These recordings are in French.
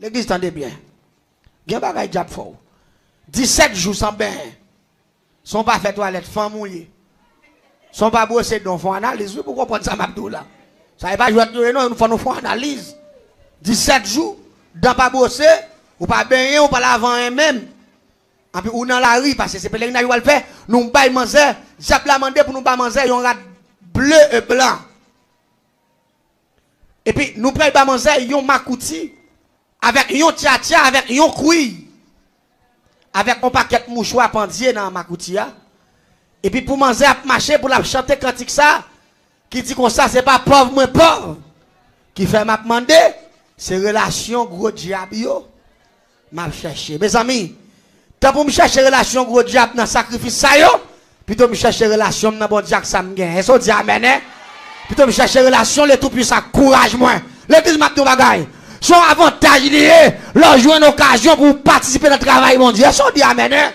L'église tendez bien. Gen bagay diable fort. 17 jours sans bain. Sont pas fait toilette, femme mouillé. Sont pas brossés donc font analyse. Vous pourquoi prendre ça m'abdou là? Ça n'est pas jouer non, nous faisons analyse. 17 jours, dans pas brossé, ou pas baigner, ou pas laver même. Et puis ou dans la rue parce que c'est pèlerin qui va le faire, nous bail manger, j'ai la mandé pour nous pas manger, un rat bleu et blanc. Et puis nous prenons pas manger un makouti avec un tia avec un couille. Avec un paquet de mouchoirs pendier dans makoutia. Et puis pour manger à marcher pour la chanter cantique ça qui dit comme ça c'est pas pauvre moins pauvre qui fait m'a demander c'est relation gros diable yo m'a chercher mes amis tant pour me chercher relation gros diable dans sacrifice ça yo plutôt me chercher relation dans bon Dieu ça me gagne est-ce dit amen hein? Plutôt me chercher relation le tout puissant courage moi l'église m'a tout bagaille son avantage lié leur jouer une occasion pour participer dans le travail mon Dieu est-ce dit amen hein?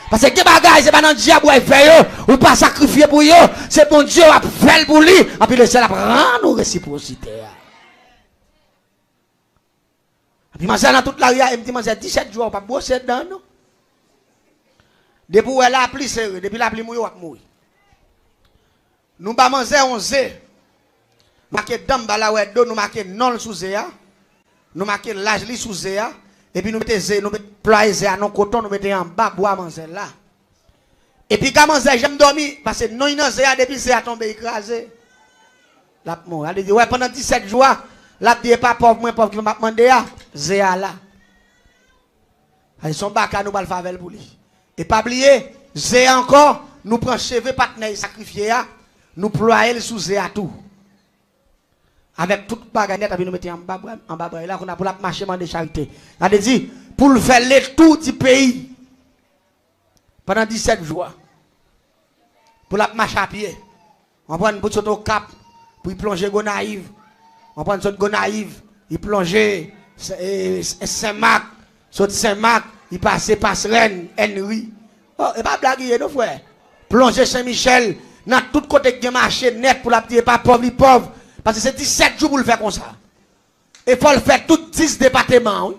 Parce que les bagages, c'est pas dans le diable qui fait, ou pas sacrifier pour eux, c'est bon Dieu qui fait pour lui, et puis le ciel prend nos réciprocité. Et puis, je dans toute la rue, il me dit, je 17 jours, pas bosser dedans, non? Depuis elle a pris sérieux, depuis la pluie mouille, on mouille. Nous pas manger 11. Nous marquons dame bala ouais nous marquons non sous zéa. Nous marquons l'âge li sous zéa. Et puis nous mettons ployer zéa non coton, nous mettons en bas bois manger là. Et puis quand manger j'aime dormir parce que non non zéa depuis zéa tombé écrasé. La mort, elle dit ouais pendant 17 jours, la dit pas pauvre moins pauvre qui m'a demandé à zéa là. Ils sont bac à nous bal favel pour lui. Et pas oublier, zéa encore, nous prenons cheveux partenaire sacrifié à nous ployer sous zéa tout. Avec toute baganette, nous mettons en bas, là, on a pour la marché de charité. On a dit, pour le faire le tour du pays, pendant 17 jours, pour la marche à pied, on prend une bouteille au cap, pour y plonger Gonaïve, on prend une sorte Gonaïve, il plonger Saint-Marc, sorte Saint-Marc, il passe Passerelle, Henry. Oh, et pas blaguer, nos frères. Plonger Saint-Michel, dans tout côté qui marché net pour la petite, pas pauvre. Parce que c'est 17 jours pour le faire comme ça. Et il faut le faire tous 10 départements. Oui.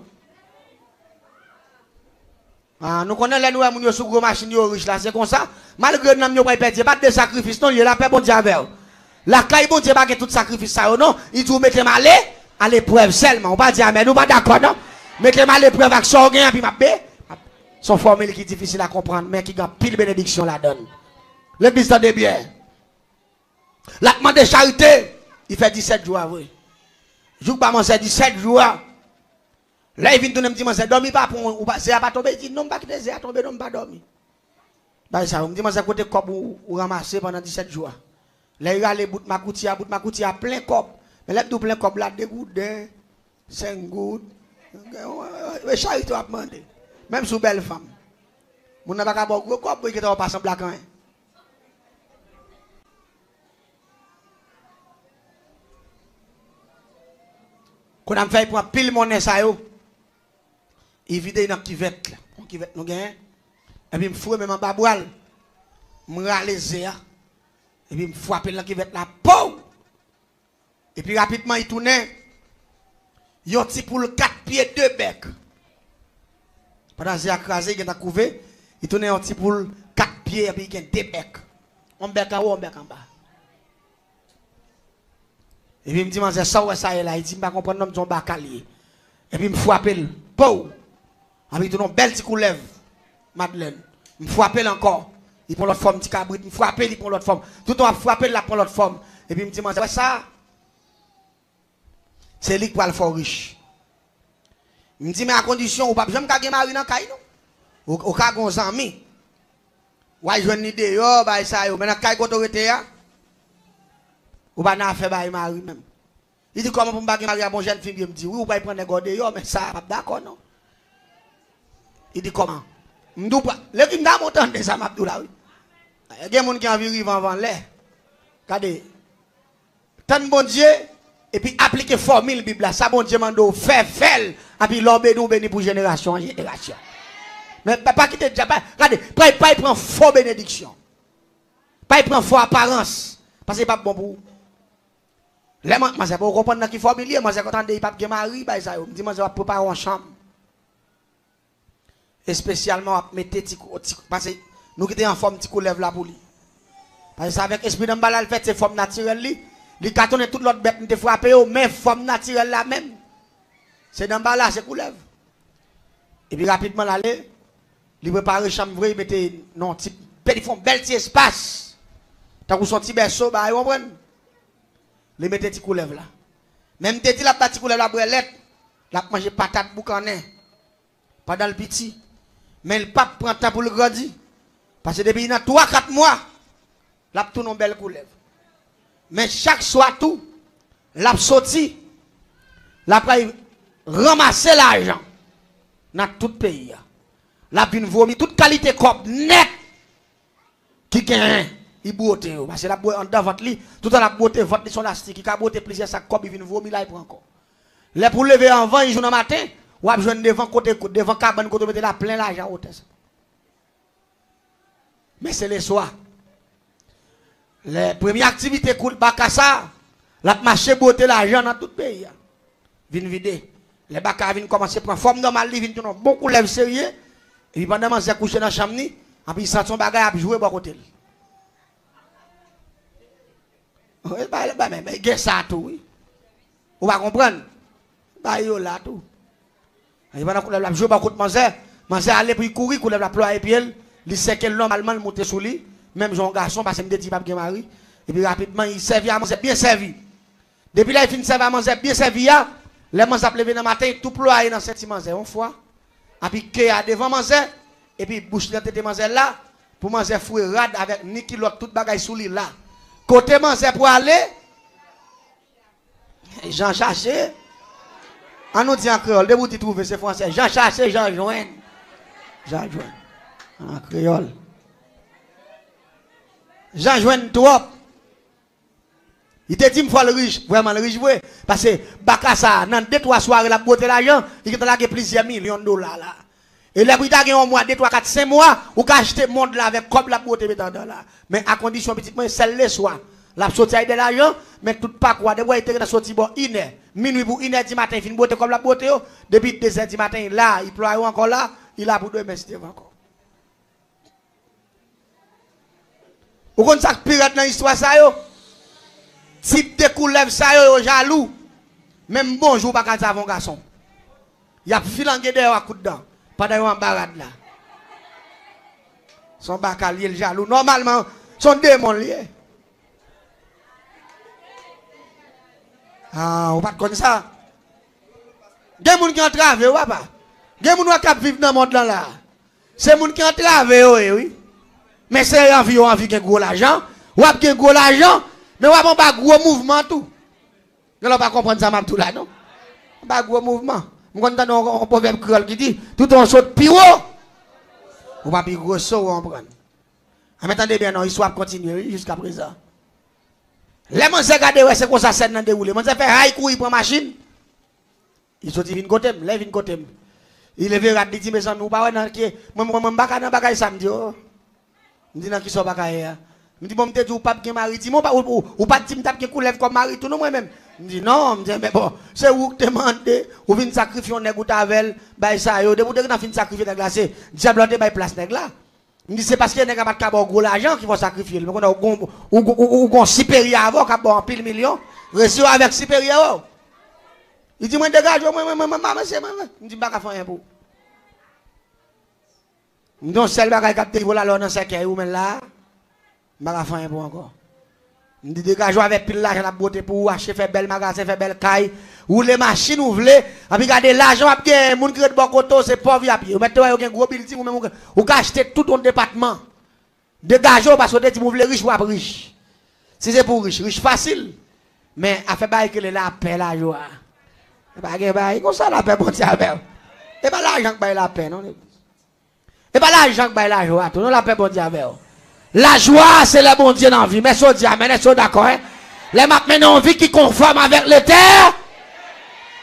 Ah, nous connaissons les nouveaux gens sur gros machines riches là, c'est comme ça. Malgré que nous n'avons pas perdu, pas de sacrifice, non, il y a la paix bon Dieu avec. La caille bon Dieu pas tout sacrifice ça, non. Il dit mettez mal à l'épreuve seulement. On va dire amen, nous pas d'accord, non. Mettez mal à l'épreuve avec son gain, puis ma paix. Son formule qui est difficile à comprendre, mais qui a pile bénédiction la donne. L'église tendez bien. La demande de charité. Il fait 17 jours, oui. Je ne pas manger 17 jours. Là, il vient tout me dire, je ne dormis pas pour c'est pas tomber. Il dit, non, pas quitter, c'est tomber, non, pas dormir. Bah, ça, on me dit, je côté cop ou ramasser pendant 17 jours. Là, il y a les bouts de ma coutia, plein cop. Mais là, tout plein cop, là, 2 gouttes, 5 gouttes. Mais charité a demandé. Même sous belle femme. Mon n'a pas gros cop, qui est pas sans blague. Quand on fait pour pile monnaie ça yo, il vide dans kivette là, kivette nous gagne. Et puis me fouer même en bas boile. Me ralaisé et puis me frapper dans kivette là, pou. Et puis rapidement il tourne. Yon ti pour 4 pieds 2 bec. Pendant j'ai écrasé, il a couvé, il tourne un petit pour 4 pieds et puis il a 2 bec. On bec en haut, on bec en bas. Et puis il me dit, c'est ça ou ça est là. Il dit, je ne comprends pas son bacalier. Et puis il me frappe, pou. Et puis il tourne une belle petite coulève, Madeleine. Il me frappe encore. Il prend l'autre forme, petit cabrit. Il me frappe, il prend l'autre forme. Tout le temps, il frappe, il prend l'autre forme. Et puis il me dit, c'est ça. C'est lui qui va le faire riche. Il me dit, mais à condition, ou pas, je ne vais pas marier dans le caille, non? Au cas où on amis. Ou je une idée, yo, bah ça, yo. Mais dans le caille, quand on était là, ou pas n'a fait bail mari même. Il dit comment pour me marier à mon jeune fille, il me dit oui ou pas prendre des gars yo mais ça pas d'accord non. Il dit comment? M'dou pas. Le qui m'a monté ça m'a là oui. Il y a des gens qui ont envie vivre avant l'air. Regardez. Tant bon Dieu et puis appliquer formule Bible là, ça bon Dieu mando faire et puis l'obé nous béni pour génération en génération. Mais pas quitter déjà pas. Regardez, pas il prend faux bénédiction. Pas il prend faux apparence parce que c'est pas bon pour vous. Là, moi, je ne comprends pas qui familier. Moi, je content de pas de mari. Je dis, moi, je vais préparer une chambre. Et spécialement, je mettre parce que nous qui sommes en forme, petit lève là pour lui. Parce que avec l'esprit d'emballage, fait c'est forme naturelle. Il cartonne toute l'autre bête, nous frappé, mais forme naturelle là même. C'est d'emballage, c'est coulève. Et puis rapidement, l'aller, il prépare la chambre, il mettait non, ils font bel petit espace. Tant que son petit berceau, bah, ils comprennent. Il mettait petit coulève là. Même si la petit coulève la brelette, la manger patate boucané. Pas dans le petit. Mais le pape prend temps pour le grandir. Parce que depuis 3-4 mois, la tout une belle coulève. Mais chaque soir tout, la sorti, la ramasser l'argent dans tout le pays. La vient vomir toute qualité cop net qui gagne. Il beauté parce que la boit en dans votre lit, tout dans la beauté votre son lastique, qui a beauté plusieurs sacs cop il vient vomir là il prend encore. Les pour lever en 20 jours dans matin, ou a besoin devant côté devant cabane côté mettre là plein l'argent hôtel. Mais c'est le soir. Les premières activités cool Bakassa, la marché beauté l'argent dans tout le pays. Vient vider. Les Bakassa viennent commencer à prendre forme normale, ils viennent beaucoup lève sérieux. Et puis pendant que je couché dans la chambre, et puis ils sentent son bagage à jouer à côté. Mais il y a ça tout, oui. Vous va comprendre? Bah, il y a là tout. Il va jouer à côté de manger. Manger aller pour courir, couler la ploie et puis il sait que normalement il monte sous lui. Même jeune garçon, parce que je me dis pas que mari. Et puis rapidement, il servait à manger bien servi. Depuis là, il finit de servir à manger bien servi. Les manger à lever dans le matin, tout ploie dans cette manger une fois. Et puis, qu'il y a devant manger. Et puis, bouche de tête manger là. Pour manger fruit rad avec ni kilo, tout bagaille sous lui là. Côté manger pour aller. Jean cherché. On nous dit en créole, de vous trouver c'est français. Jean cherché, Jean joigne. Jean joigne. En créole. Jean joigne trop. Il te dit, il faut le riche, vraiment le riche, parce que Bakassa, dans 2-3 soirées, la beauté l'argent, il a gagné plusieurs millions de dollars là. Et là, il a gagné un mois, 2, 3, 4, 5 mois, ou qu'à acheter le monde là avec comme la beauté dans là. Mais à condition, petit peu, c'est le soir. La sortie de l'argent, mais tout pas quoi, de voir, il était sorti bon, 1h, minuit pour 1h du matin, il fait une beauté comme la beauté, depuis 2h du matin, là, il ploie encore là, il a pour 2 mètres encore. Vous comprenez ça pirate dans l'histoire ça yo? Type de coulève ça yo jaloux. Même bonjour pas quand avant garçon. Il a filangué dehors à coup de dent. Pas d'ailleurs en barade là. Son bacalier le jaloux. Normalement, son démon lié. Ah, on pas connaître ça. Des gens qui ont travaillé ou pas? Des gens qui vivent dans le monde là. C'est des gens qui ont travaillé oui. Mais c'est envie de gros l'argent. Ou a de gros l'argent, mais ou a pas gros mouvement tout. Vous ne pas comprendre ça tout là non. Pas gros mouvement. Vous comprenez un proverbe créole qui dit tout on saute plus haut. Ou pas plus gros saut on prend. Attendez bien non, histoire continue jusqu'à présent. Les gens regardent ouais c'est comme ça scène dans déroulé. Mon fait rail courir pour machine. Il sorti vinn côté, lève vinn côté. Il levé rat dit mes amis ou pas dans qui moi pas dans bagay samedi. Je dis, qui sont pas cahier. Je dis, bon, je dis, ou pas de mari. Dis, ou pas de dire, que coulève comme mari, tout non moi-même. Je dis, non, je dis, mais bon, c'est où que tu demandes, ou vient sacrifier un nègre ou tavel, bah ça, yo, de vous dire que tu sacrifier ta glace, diable de bail place nègre là. Je dis, c'est parce que les nègres pas de gros l'argent qui vont sacrifier. Mais on a supérieur avant, qui a bon pile million, reçu avec supérieur. Il dit, moi, dégage, moi, c'est moi. Je dis, pas qu'à faire un peu. Non, celle qui a été volée dans ce cas où là, je vais faire un peu encore. Je dis, dégagez avec pile l'argent la beauté pour acheter, faire belle magasin, faire belle caille, ou les machines ou voulez, et puis regardez l'argent, il y a des gens qui ont bon côté, c'est pauvre, vous mettez un gros building, ou acheter tout ton département. Dégagez parce que vous voulez riche ou pas riche. Si c'est pour riche facile, mais à faire bail que la paix, la joie. Et pas que comme ça la paix, bon Dieu, et pas l'argent qui la paix, non? Et pas l'argent qui la joie, tout, non la paix, bon Dieu, la joie, c'est le bon Dieu dans la vie. Mais ça dit, amen, est-ce d'accord? Hein? Les maintenant en vie qui conforme avec le terre,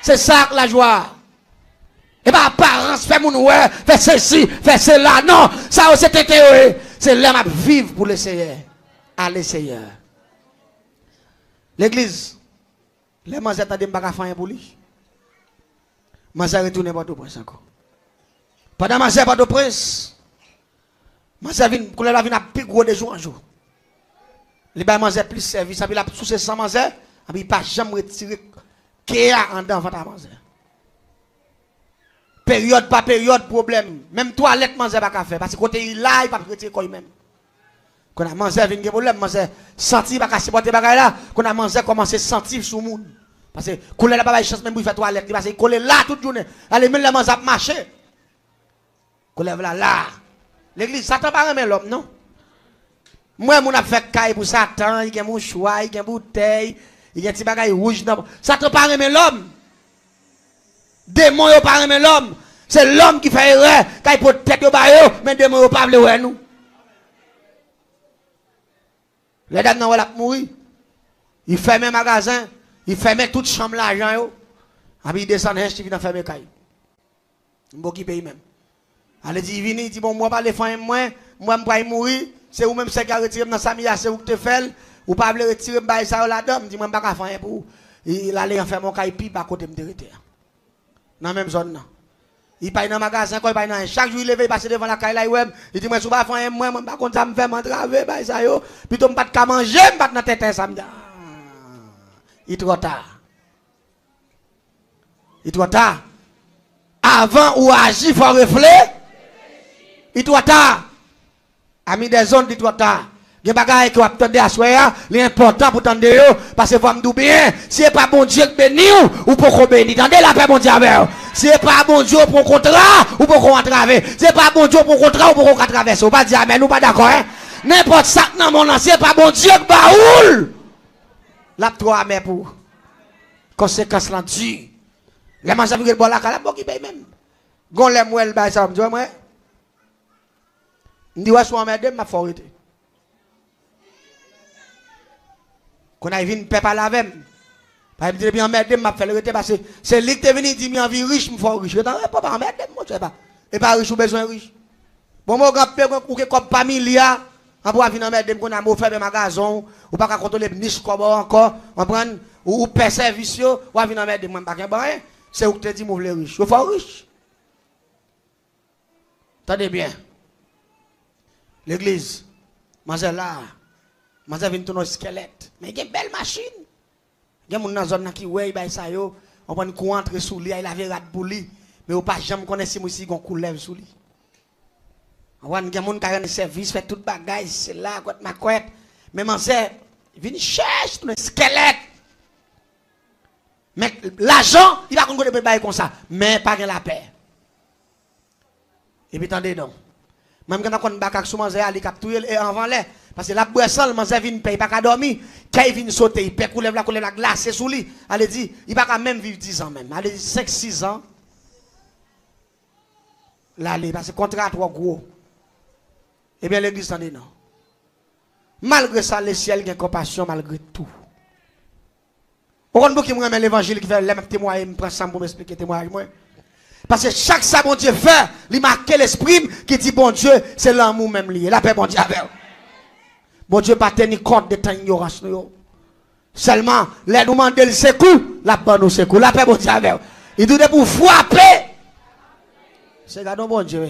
c'est ça la joie. Et pas apparence, fait mon ouais, fait ceci, fait cela. Non, ça c'est théorie. C'est l'homme à vivre pour le Seigneur. À le Seigneur. L'église, Les manzes attendent pas faire pour lui. Manzes retourne pas au prince encore. Pendant manzes pas au prince. Manzes vient quand la vient plus gros de jour en jour. Les ba manzes plus service, puis la sous ces 100 manzes, puis pas jamais retirer kéa en dedans ventre manzes. Période pas période problème. Même toilette manzes pas faire parce que côté là il pas retirer quoi même. Quand a mangé vient problème, mangé senti pas casser porter bagay là, quand a mangé commencer sentir sous monde. Parce que coller là pas chance même pour faire toilette, parce que coller là toute journée. Allez même la manger à marcher. Coller là. L'église Satan pas remet l'homme non. Moi mon a fait caille pour Satan, il y a mon choix, il y a bouteille, il y a petit bagay rouge dans. Satan pas remet l'homme. Démon yo pas remet l'homme. C'est l'homme qui fait erreur, quand il peut tête au bas mais démon yo pas vle nous. Les dames n'ont pas mourir. Il ferme magasin, il ferme toute chambre l'argent. Il descend, il vient fermer caille. Il ne paye même. Allez, il vient, il dit bon, moi, pas les femmes, moi, je vais mourir. C'est vous même qui retiré dans sa c'est vous qui te faites. Ou pas le retirer, je ça la dame. Dit moi, je ne vais pas faire pour vous. Il allait en faire mon caille, puis à côté de me dans la même zone. Il paye dans le magasin, il paye dans chaque jour il lève, il passe devant la caille, il dit moi, je ne vais pas faire moi, je ne vais pas me faire m'entraver, puis je ne vais pas manger, je ne vais pas dans tête ça. Il est trop tard. Il est trop tard. Avant ou agir, il faut réfléchir. Il est trop tard. Ami des zones, il est trop tard. Il y a des choses qui attendent à soi, l'important pour tendre parce que vous me dites bien, si ce n'est pas bon Dieu qui bénit ou pour qu'on bénisse. Tendez la paix, bon Dieu, avec si ce n'est pas bon Dieu pour qu'on contrat ou pour qu'on traverse. Si ce n'est pas bon Dieu pour qu'on contrat ou pour qu'on traverse. On va dire amen, nous pas d'accord, hein? N'importe ça dans mon ancien, ce n'est pas bon Dieu qui baoule. La trois mais pour conséquence là dessus. Les mangeurs qui bon la cala bon qui paye même. Gon les mouel ba ça me dit moi. Ndi wa so amede m'a forité. Qu'on a vu peuple la même. Pas me dire bien amede m'a fait le rete parce que c'est lui qui est venu dire mi envie riche me fort riche. Pas pas amede moi sais pas. Et pas riche ou besoin riche. Bon mon grand père ou que comme pas milliard on pourra venir amede qu'on a mo faire magasin ou pas contrôler niche comme encore on prend ou paie service ou venir amede moi pas gain c'est où que te dit moi vle riche. Ou fort riche. Attendez bien. L'église, manger là, manger vient tourner squelette. Mais il y a une belle machine. Il y a des gens dans la zone qui ouais, ça yo, on prend courant entre sous lui, il avait rat pour lui, mais on pas jamais connaître si moi si gon coulève sous lui. On voit des gens qui ont service, fait tout bagage, c'est là quoi ma couette. Mais manger vient chercher tourner squelette. Mais l'argent, il va connaître bail comme ça, mais pas la paix. Et puis attendez donc. Même quand on a un sous manger ali capturer et avant les parce que la boisson manger vient paye pas dormir, quand il vient sauter, il peut couler la glace sous lui. Allez dit, il va même vivre 10 ans même. Allez 5 6 ans. Là parce que contrat trop gros. Eh bien l'église t'en dit non. Malgré ça le ciel a compassion malgré tout. On ne peut pas me l'évangile qui fait les témoigner, me prend ça pour m'expliquer témoignage moi. Parce que chaque ça bon Dieu fait, il marque l'esprit qui dit bon Dieu, c'est l'amour même lié. La paix bon Dieu avec. Bon Dieu pas tenir compte de ton ignorance. Seulement, les nous demander le secours, la paix nous secours. La paix bon Dieu avec. Il dit pour frapper. C'est gardons bon Dieu.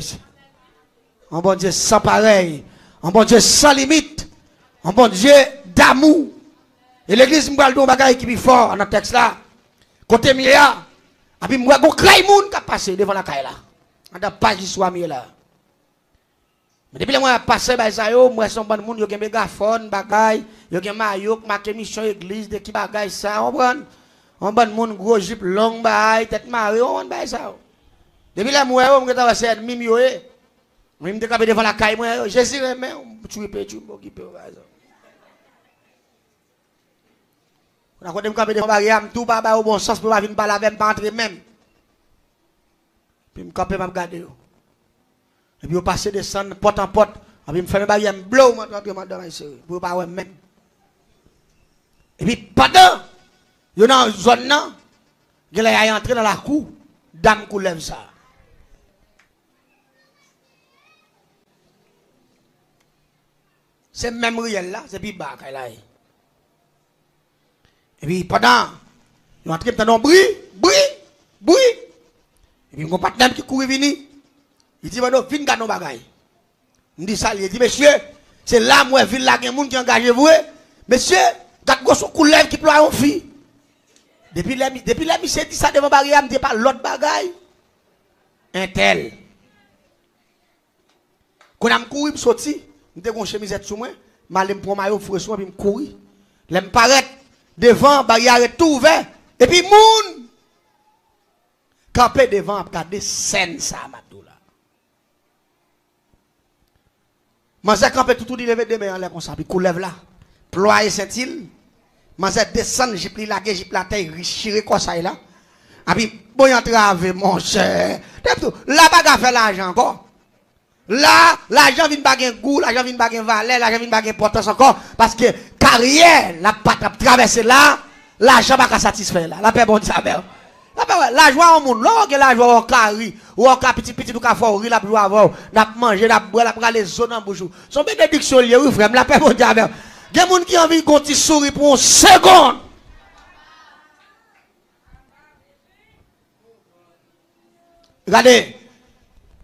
Un bon Dieu sans pareil. Un bon Dieu sans limite. Un bon Dieu d'amour. Et l'église me parle d'un bagage qui est fort dans le texte là. Côté Mia. Et puis, moi, je suis moun qui a passé devant la caille là. On a pas de soit mieux là. Mais depuis que moi, je passé, moi, je suis un bon moun, je suis un mégaphone, bagay, je suis un maillot, je suis mission église, de qui bagay ça, on prend. Un bon moun, gros jupe, long, bagay, tête marée, on prend ça. Depuis que moi, je suis un c'est mimi, je suis devant la caille, moi, je suis un tu es pétu, je suis on a quand même devant barrière, tout pas au bon sens pour venir parler avec pas entrer même. Puis me camper m'a regarder. Et puis on passe descendre porte en porte, et puis me faire barrière blow madame pour pas ouais même. Et puis pendant yo dans zone là, il est entré dans la cour, dame coulève ça. C'est même réel là, c'est puis bas là. Et puis pendant Ils ont entré dans bruit. Et puis, mon partenaire qui court venir. Il dit, madame, viens gagner nos bagailles. Il dit ça, il dit, monsieur, c'est là, moi, ville là, il y a des gens qui engagent vous. Monsieur, gardez son couleuvre qui ploie en fille. Depuis là, monsieur dit ça devant barrière, il me dit pas l'autre bagaille. Un tel. Quand je couru, je sorti, je suis chemise sur moi, je prends ma fouet, puis je cours. Je me paraît devant, barrière est tout ouvert. Et puis, moun, campé devant, regarder scène ça, Mabdoula. Je campé tout dit lever des mains en l'air comme ça, puis coulève là. Ployer Saint-Il. Je descends, j'ai pris la gueule, j'ai pris la taille, richiré comme ça là. Et puis, bon, entrave, mon cher. Là, pas faire l'argent encore. Là, l'argent vient baguer goût, l'argent vient baguer valet, l'argent vient baguer importance encore. Parce que carrière, la patte traverser là, l'argent va pas satisfaire là. La paix bon savoir. La joie au monde, là, que la joie au carré, ou au petit ou café, la joie avant, la manger, la boire, la prendre les zones en bouche. Son bénédiction lié, oui, frère, la paix bon savoir. Il y a des gens qui ont envie de continuer sourire pour une seconde. Regardez.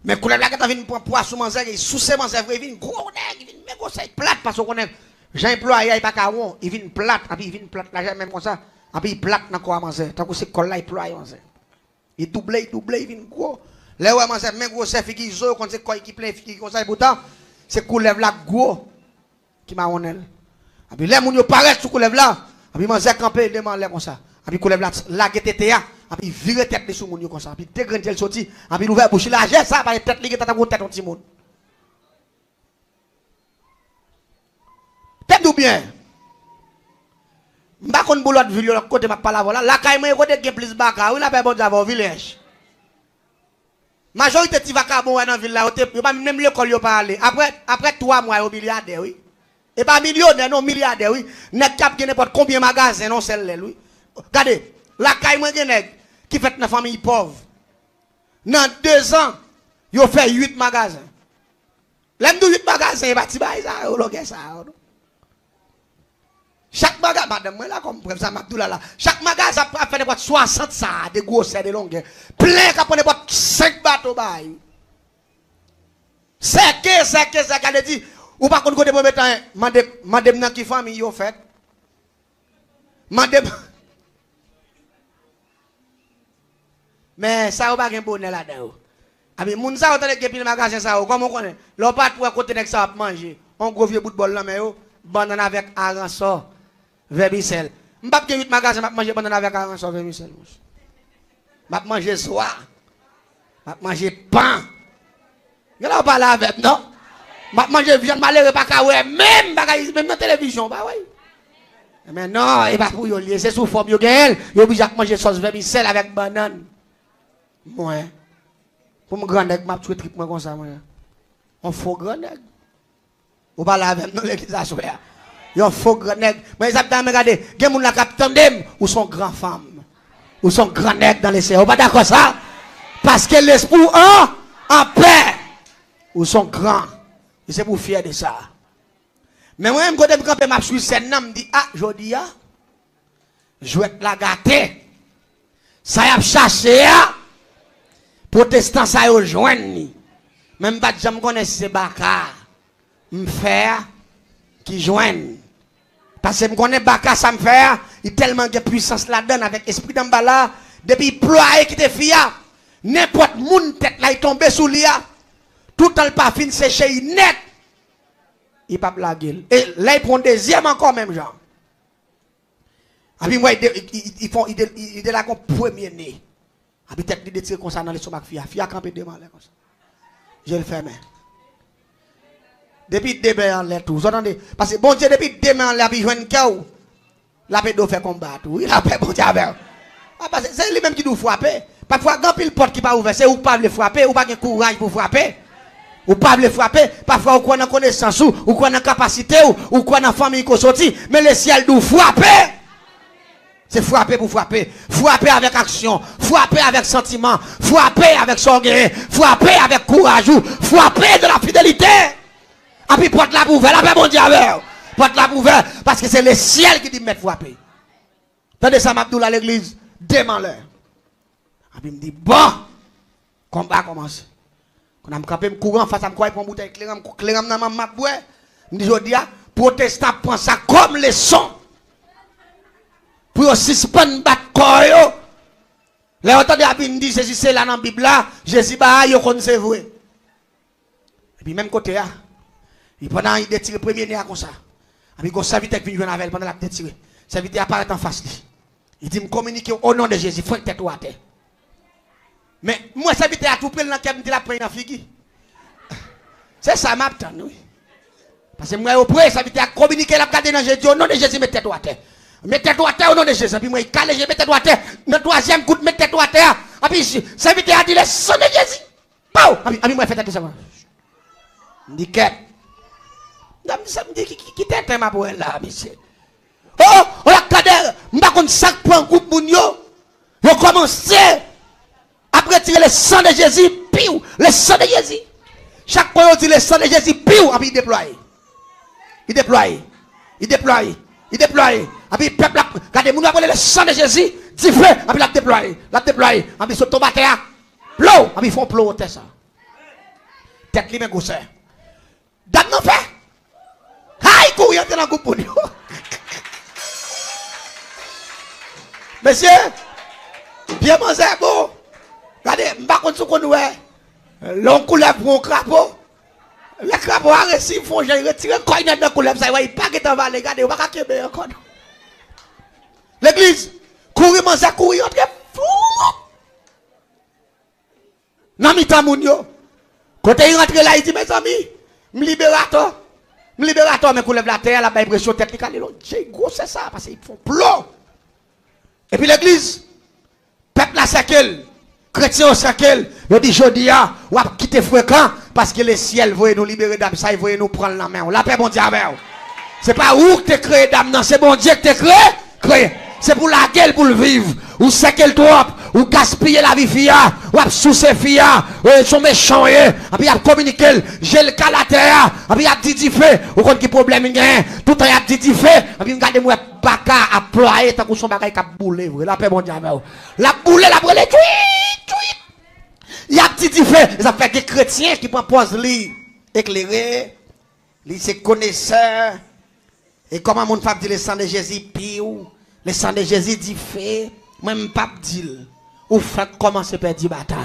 Mais quand la gâte vient pour poisson manger, il sous ses manger, il vient gros nèg, il vient mais gros ça plate parce qu'on est j'ai employé il pas caron, il vient plate, puis il vient plate là même comme ça, puis il plate dans quoi manger, tant que c'est col là il ploie manger. Il double, il vient gros. Là ouais manger même gros c'est qui zo quand c'est quoi qui plein qui comme ça pourtant c'est coulève là gros qui m'a onel. Puis là moun yo paraît sous coulève là, puis manger camper demain là comme ça. Puis coulève là la GTTA. Puis virer tête sur moun yo comme ça. Puis dégrandir le sorti. Puis l'ouvert bouche là, j'ai ça par tête ligue tête à tête petit monde. Tête ou bien. M'pa konn boulot ville côté m'a pas la voilà. La caille moi côté gen plus baka, oui la paix bon d'avoir village. Majorité ti va ka bon dans ville là, yo pas même l'école yo pas aller. Après 3 mois yo milliardaire oui. Et pas millionnaire non milliardaire oui. Net cap gen n'importe combien magasin non celle-là oui. Regardez, la caille moi gen nèg qui fait dans famille pauvre. Dans 2 ans, yo fait 8 magasins. L'aime de 8 magasins, il va ti bay ça, ou loge ça. Chaque magasin, madame, moi là comme ça Mabdoula là. Chaque magasin a fait n'importe 60 ça, de grosseur de longueur. Plein qui prend n'importe 5 bateaux bay. C'est que dit ou pas qu'on côté pour mettre madame dans qui famille yo fait. Madame mais ça ou pas un bonheur là-dedans. Abi moun sa otane ke pile magasin ça ou comment on connaît. L'on pas pour côté nek ça manger. On gros vieux bout de bol là mais yo banane avec arançon vermicelle. M'pa ke 8 magasin m'a manger banane avec arançon vermicelle. M'a manger soir. M'a manger pain. Yo là pas là avec non. M'a manger viande malheureux pas ka ouais même dans télévision bah ouais. Mais non, et pas pour yo lié, c'est sous forme yo gel, yo obligé manger sauce vermicelle avec banane. Moi, pour me grand nèg m'a tué trip moi comme ça moi. On faux grand nèg. Ou pas là avec nous l'église à soir. Yo faux grand nèg. Mais ça t'a regarder, gen moun la k'ap tandem ou son grand femme. Ou son grand nèg dans les cieux. Ou pas d'accord ça? Parce que l'esprit en paix. Ou son grand. Et c'est pour fier de ça. Mais moi même côté camper m'a suivre scène nan me dit ah jodi a je vais la gâter. Ça y a cherché a protestant ça yo joindre même pas jamais connais c'est baka me faire qui joigne parce que me connais baka ça me faire il tellement de puissance là-dedans avec esprit d'en bas là depuis ployer qui te fia n'importe moun tête là il tomber sous lia tout le pas fin sécher net il pas blaguer et là il prend deuxième encore même genre et puis moi ils font il là comme premier né. Puis tête de tirer comme ça dans les somac fia camper devant là comme ça. Je le ferme. Depuis demain en l'air tout. Vous entendez? Parce que bon Dieu depuis demain en l'air puis joindre cœur. La paix doit faire combattre. Oui, la paix bon Dieu avec. Parce que c'est lui même qui doit frapper. Parfois grand pile porte qui pas ouvert, c'est ou pas le frapper ou pas de courage pour frapper. Ou pas le frapper, parfois ou quoi dans connaissance ou quoi dans capacité ou quoi dans famille qu'on sorti, mais le ciel doit frapper. C'est frapper pour frapper. Frapper avec action. Frapper avec sentiment. Frapper avec sorgueil. Frapper avec courage. Frapper de la fidélité. Et puis porte la pouvelle. La paix mon Dieu avec. Porte la pouvelle. Parce que c'est le ciel qui dit mettre frapper. Tendez ça Mabdoula à l'église. Demain l'heure. Et puis me dit, bon, combat commence. Quand on a campé, courant face à moi, il prend une bouteille clairement dans ma boue. Je dis, je dis, protestant prend ça comme leçon. Pour suspendre battre corps. Les entendez à me dit, Jésus c'est là dans la Bible là, Jésus bah yo kon c'est vrai. Et puis même côté là, il pendant il détire premier nez comme ça. Et puis go serviteur qui vient avec pendant la détire. Serviteur apparaît en face lui. Il dit me communiquer au nom de Jésus, faut tête à terre. Mais moi serviteur a tout pris dans cœur me dit la prendre dans figure. C'est ça m'attend oui. Parce que moi au près serviteur a communiqué la garder dans Jésus au nom de Jésus mettez tête à terre. Mettez-toi à terre au nom de Jésus. Puis moi, il cale, je mettez-toi à terre. Dans le troisième coup, mettez-toi à terre. Et puis, serviteur a dit le sang de Jésus. Pau! Et puis, moi, faites ça. Je dis, qu'est-ce? Ça me dit, qui t'es ma pour elle là, monsieur? Oh, on a cadé. Je ne sais pas ça prend un groupe de gens. Ils ont commencé à tirer le sang de Jésus. Piou! Le sang de Jésus. Chaque fois, on dit le sang de Jésus. Piou! Et puis, il déploie. Il déploie. Il déploie. Il déploie. Et puis, le peuple, regardez, nous avons le sang de Jésus, dit feu, et puis, la déploie. La déploie. Et puis, sur tombe à terre, plou, et puis, ils font plou, c'est ça. Tête li, mais gosse. Dame non fait. Aïe, courir, dans le groupe pour nous. Monsieur, bien manger, bon. Regardez, je ne sais pas si vous avez l'on couleur pour un crapaud. Les crapauds ont réussi, ils font retirer le coin de la couleur, ça va pas que tu vas regarder, on va pas qu'il encore. L'église, courir, manger, courir, entre fou. Non, mais t'as mon yo. Quand il rentre là, il dit, mes amis, me libérateur, mais couleur la terre, la bas impression tête, j'ai gros, c'est ça, parce qu'ils font plomb. Et puis l'église, peuple la cercle, chrétien au cercle, il dit, je dis, ou à quitter fréquent, parce que le ciel veut nous libérer d'âme, ça, il veut nous prendre la main. La paix, bon Dieu, avec vous. C'est pas où que tu créé d'âme, non, c'est bon Dieu que tu créé. C'est pour la gueule, pour le vivre. Ou c'est qu'elle trop, ou gaspiller la vie fia, ou sous ses fia, ou sont méchants, et puis il a communiqué, j'ai le calatéa, et puis il a dit fait, ou quand qui problème il y a, tout le temps il a dit fait, et puis regardez-moi, baka à ployer, tant que son bagage a boulé, la paix, bon Dieu, la boulé, la brûlé, il y a dit fait, ça fait des chrétiens qui proposent lui éclairé, lui c'est connaisseur, et comment mon femme dit le sang de Jésus pire, le sang de Jésus dit fait, même pas dit, ou fait commencer à perdre bataille.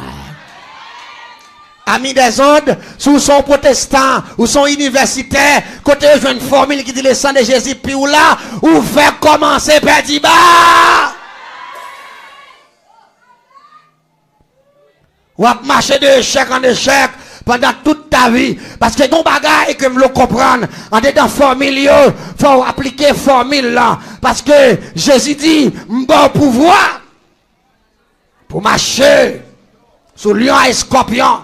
Amis des ondes, sous son protestant, ou son universitaire, côté je une formule qui dit le sang de Jésus pire là, ou fait commencer à perdre bataille. Ou à marcher de échec en échec pendant toute ta vie. Parce que ton bagage que vous le comprendre, en dedans formule, il faut appliquer formule là. Parce que Jésus dit, bon pouvoir pour marcher sur lion et scorpion,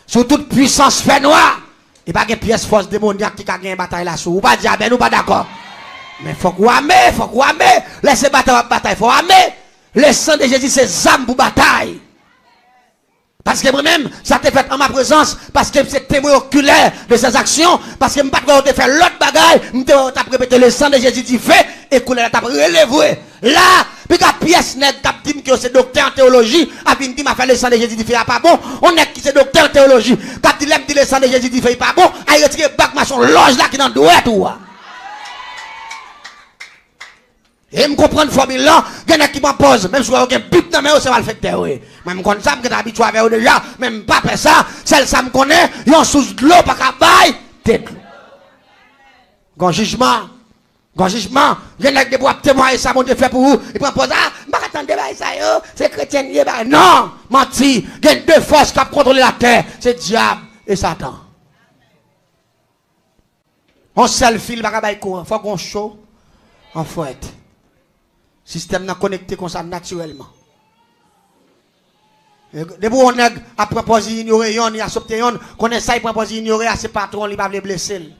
sur toute puissance fait noire. Il n'y a pas de pièce force démoniaque qui a gagné une bataille là-sous. Ou pas dire, ben nous pas d'accord. Mais il faut qu'on aimer, laissez bataille, il faut aimer. Le sang de Jésus, c'est zam pour bataille. Parce que moi-même, ça t'est fait en ma présence, parce que c'est témoin oculaire de ses actions, parce que je ne peux pas faire l'autre bagaille, je t'ai répété le sang de Jésus dit fait, et que là, t'as relevé. Là, puis la pièce net, t'as dit que c'est docteur en théologie, a dit m'a fait le sang de Jésus dit fait, pas bon, on est qui c'est docteur en théologie, quand il aime dit le sang de Jésus dit fait, pas bon, a retiré bac machin, loge là qui dans le doigt tout. Et je comprends une formule là, il y en a qui m'en posent, même si vous avez un bip dans mes ça va le faire. Même quand ça, je suis habitué avec eux déjà, même pas faire ça, celle ça me connaît, ils ont sous de l'eau, pas qu'à bailler, tête. Grand jugement, il y en a qui doivent témoigner ça, mon Dieu fait pour vous, ils prennent pause, ah, je ne vais pas attendre ça, c'est chrétien, non, menti, il y a deux forces qui contrôlent la terre, c'est diable et Satan. On seul fil, il faut qu'on chaud, en fait. Système n'a connecté comme ça naturellement. Depuis on a proposé ignorer, il a sauté, qu'on essaie de proposer ignorer à ses patrons, il va les blesser.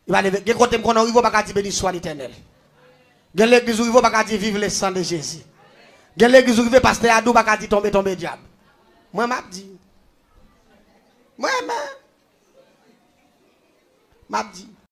Il va les blesser. Quand on arrive, il va pas dire béni soit l'Éternel. Il y a l'église où il va pas dire vive le sang de Jésus. Il y a l'église où il va pasteur Adou, pas dire tomber diable. Moi, m'a dit. Moi, m'a dit.